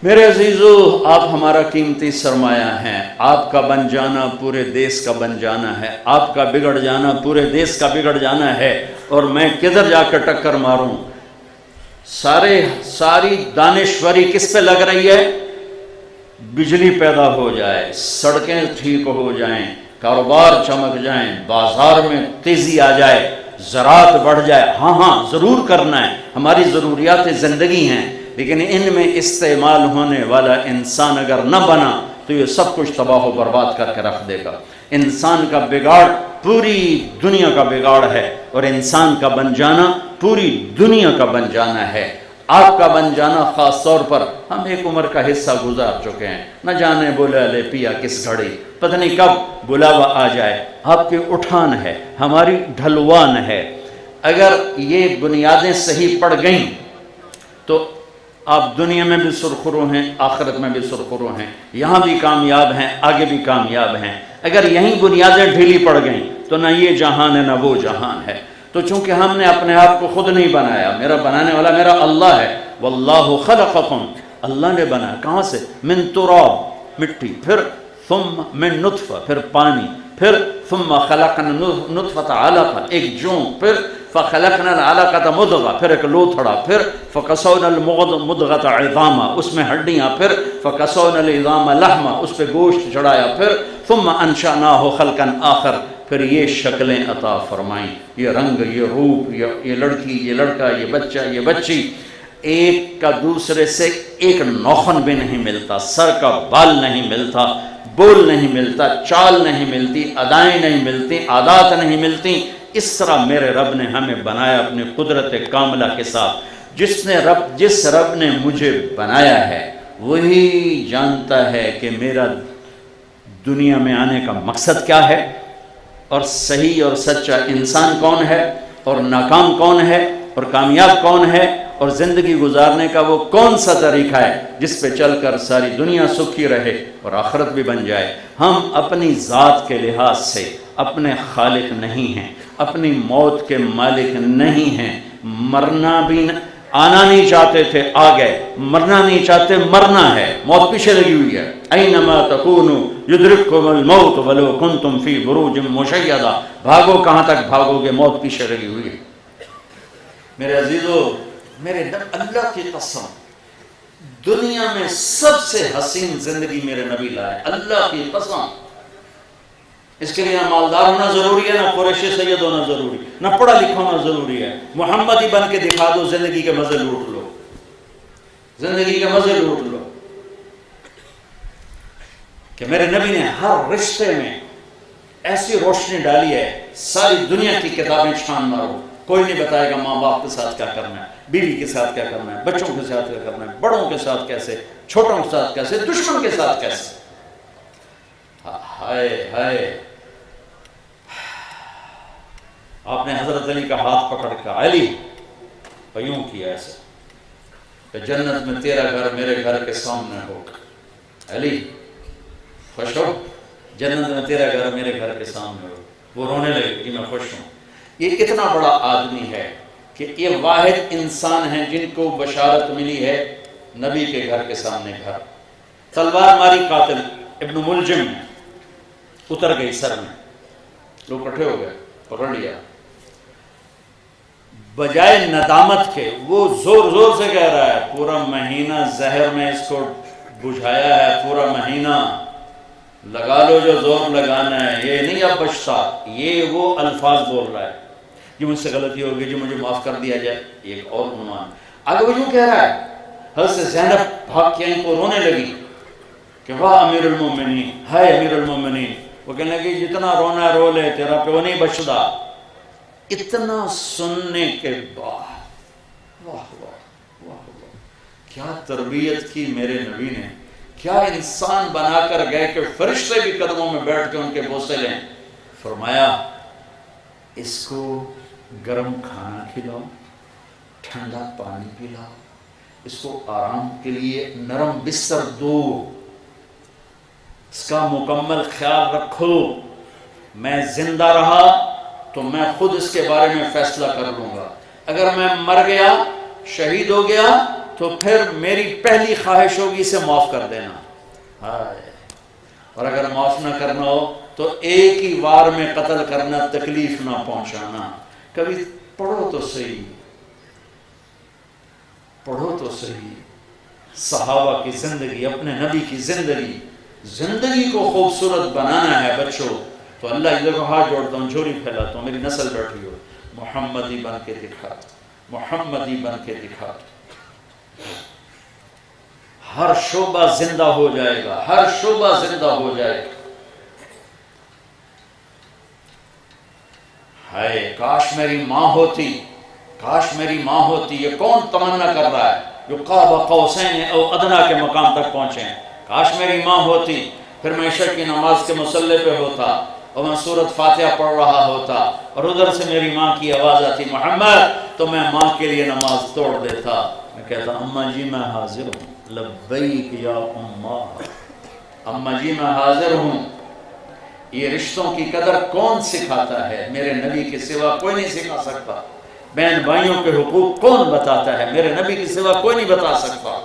میرے عزیزو، آپ ہمارا قیمتی سرمایہ ہیں۔ آپ کا بن جانا پورے دیس کا بن جانا ہے، آپ کا بگڑ جانا پورے دیس کا بگڑ جانا ہے۔ اور میں کدھر جا کر ٹکر ماروں؟ ساری دانشوری کس پہ لگ رہی ہے؟ بجلی پیدا ہو جائے، سڑکیں ٹھیک ہو جائیں، کاروبار چمک جائیں، بازار میں تیزی آ جائے، زراعت بڑھ جائے۔ ہاں ضرور کرنا ہے، ہماری ضروریات زندگی ہیں، لیکن ان میں استعمال ہونے والا انسان اگر نہ بنا تو یہ سب کچھ تباہ و برباد کر کے رکھ دے گا۔ انسان کا بگاڑ پوری دنیا کا بگاڑ ہے، اور انسان کا بن جانا پوری دنیا کا بن جانا ہے۔ آپ کا بن جانا خاص طور پر، ہم ایک عمر کا حصہ گزار چکے ہیں، نہ جانے بولا لے پیا کس گھڑی، پتہ نہیں کب بلاوا آ جائے۔ آپ کی اٹھان ہے، ہماری ڈھلوان ہے۔ اگر یہ بنیادیں صحیح پڑ گئیں تو آپ دنیا میں بھی سرخرو ہیں، آخرت میں بھی سرخرو ہیں، یہاں بھی کامیاب ہیں، آگے بھی کامیاب ہیں۔ اگر یہیں بنیادیں ڈھیلی پڑ گئیں تو نہ یہ جہان ہے نہ وہ جہان ہے۔ تو چونکہ ہم نے اپنے آپ کو خود نہیں بنایا، میرا بنانے والا میرا اللہ ہے۔ واللہ خلقکم، اللہ نے بنایا کہاں سے؟ من تراب، مٹی، پھر ثم من نطفہ، پھر پانی، پھر ثم خلقنا نطفۃ علقہ، ایک جون، پھر فخلقنا العلقۃ مضغہ، پھر ایک لوتھڑا، پھر فکسونا المضغۃ عظاما، اس میں ہڈیاں، پھر فکسونا العظام لحما، اس پہ گوشت چڑھایا، پھر ثم انشأناہ خلقا آخر، پھر یہ شکلیں عطا فرمائیں، یہ رنگ، یہ روپ، یہ لڑکی، یہ لڑکا، یہ بچہ، یہ بچی۔ ایک کا دوسرے سے ایک نوخن بھی نہیں ملتا، سر کا بال نہیں ملتا، بول نہیں ملتا، چال نہیں ملتی، ادائیں نہیں ملتی، عادات نہیں ملتی۔ اس طرح میرے رب نے ہمیں بنایا اپنی قدرت کاملہ کے ساتھ۔ جس رب نے مجھے بنایا ہے وہی جانتا ہے کہ میرا دنیا میں آنے کا مقصد کیا ہے، اور صحیح اور سچا انسان کون ہے، اور ناکام کون ہے، اور کامیاب کون ہے، اور زندگی گزارنے کا وہ کون سا طریقہ ہے جس پہ چل کر ساری دنیا سکھی رہے اور آخرت بھی بن جائے۔ ہم اپنی ذات کے لحاظ سے اپنے خالق نہیں ہیں، اپنی موت کے مالک نہیں ہیں۔ مرنا بھی آنا نہیں چاہتے تھے، آ گئے، مرنا نہیں چاہتے، مرنا ہے، موت پیچھے لگی ہوئی ہے۔ اینما تکونوا یدرککم الموت ولو کنتم فی بروج مشیدہ، بھاگو کہاں تک بھاگو گے، موت پیچھے لگی ہوئی ہے۔ میرے عزیزو، میرے اللہ کی قسم، دنیا میں سب سے حسین زندگی میرے نبی لائے، اللہ کی قسم۔ اس کے لیے نہ مالدار ہونا ضروری ہے، نہ قریشی سید ہونا ضروری، نہ پڑھا لکھا ہونا ضروری ہے۔ محمد ہی بن کے دکھا دو، زندگی کے مزے لوٹ لو، زندگی کے مزے لوٹ لو۔ کہ میرے نبی نے ہر رشتے میں ایسی روشنی ڈالی ہے، ساری دنیا کی کتابیں چھان مارو، کوئی نہیں بتائے گا ماں باپ کے ساتھ کیا کرنا ہے، بیوی کے ساتھ کیا کرنا ہے، بچوں کے ساتھ کیا کرنا ہے، بڑوں کے ساتھ کیسے، چھوٹوں کے ساتھ کیسے، دشمن کے ساتھ کیسے۔ ہائے ہائے، آپ نے حضرت علی کا ہاتھ پکڑ کر، علی، اور یوں کیا ایسے کہ جنت میں تیرا گھر میرے گھر کے سامنے ہو۔ علی خوش ہو، جنت میں تیرا گھر میرے گھر کے سامنے ہو۔ وہ رونے لگے کہ میں خوش ہوں۔ یہ اتنا بڑا آدمی ہے کہ یہ واحد انسان ہیں جن کو بشارت ملی ہے نبی کے گھر کے سامنے گھر۔ تلوار ماری قاتل ابن ملجم اتر گئی سر میں، لوگ اکٹھے ہو گئے، پکڑ لیا۔ بجائے ندامت کے وہ زور زور سے کہہ رہا ہے، پورا مہینہ زہر میں اس کو بجھایا ہے، پورا مہینہ لگا لو جو زور لگانا ہے، یہ نہیں اب بچتا۔ یہ وہ الفاظ بول رہا ہے، جی مجھ سے غلطی ہوگی، جی مجھے معاف کر دیا جائے، ایک اور عنوان۔ آگے وہ یوں کہہ رہا ہے، حضرت زینب بھاگ کے آئیں تو رونے لگی کہ واہ امیر المومنین، ہائے امیر المومنین۔ وہ کہنے لگی جتنا رونا رو لے، تیرا پیو نہیں بچتا۔ اتنا سننے کے بعد، واہ واہ واہ واہ، کیا تربیت کی میرے نبی نے، کیا انسان بنا کر گئے کہ فرشتے بھی قدموں میں بیٹھ کے ان کے بوسے لیں۔ فرمایا اس کو گرم کھانا کھلاؤ، ٹھنڈا پانی پلاؤ، اس کو آرام کے لیے نرم بستر دو، اس کا مکمل خیال رکھو۔ میں زندہ رہا تو میں خود اس کے بارے میں فیصلہ کر لوں گا، اگر میں مر گیا، شہید ہو گیا، تو پھر میری پہلی خواہش ہوگی اسے معاف کر دینا. ہائے، اور اگر معاف نہ کرنا ہو تو ایک ہی وار میں قتل کرنا، تکلیف نہ پہنچانا. کبھی پڑھو تو صحیح، پڑھو تو صحیح صحابہ کی زندگی، اپنے نبی کی زندگی کو خوبصورت بنانا ہے بچوں. تو اللہ ادھر کو ہاتھ جوڑتا ہوں، جھولی پھیلاتا ہوں، میری نسل بیٹھی ہو، محمدی بن کے دکھا، محمدی بن کے دکھا. ہر شعبہ زندہ ہو جائے گا، ہر شعبہ زندہ ہو جائے گا. ہائے کاش میری ماں ہوتی، کاش میری ماں ہوتی. یہ کون تمنا کر رہا ہے جو قاب قوسین او ادنا کے مقام تک پہنچے ہیں؟ کاش میری ماں ہوتی، پھر میں عشاء کی نماز کے مصلی پہ ہوتا اور میں سورۃ فاتحہ پڑھ رہا ہوتا اور ادھر سے میری ماں کی آواز آتی محمد، تو میں ماں کے لیے نماز توڑ دیتا. میں کہتا اماں جی میں حاضر ہوں، لبیک یا اماں، اماں جی میں حاضر ہوں. یہ رشتوں کی قدر کون سکھاتا ہے؟ میرے نبی کے سوا کوئی نہیں سکھا سکتا. بہن بھائیوں کے حقوق کون بتاتا ہے؟ میرے نبی کے سوا کوئی نہیں بتا سکتا.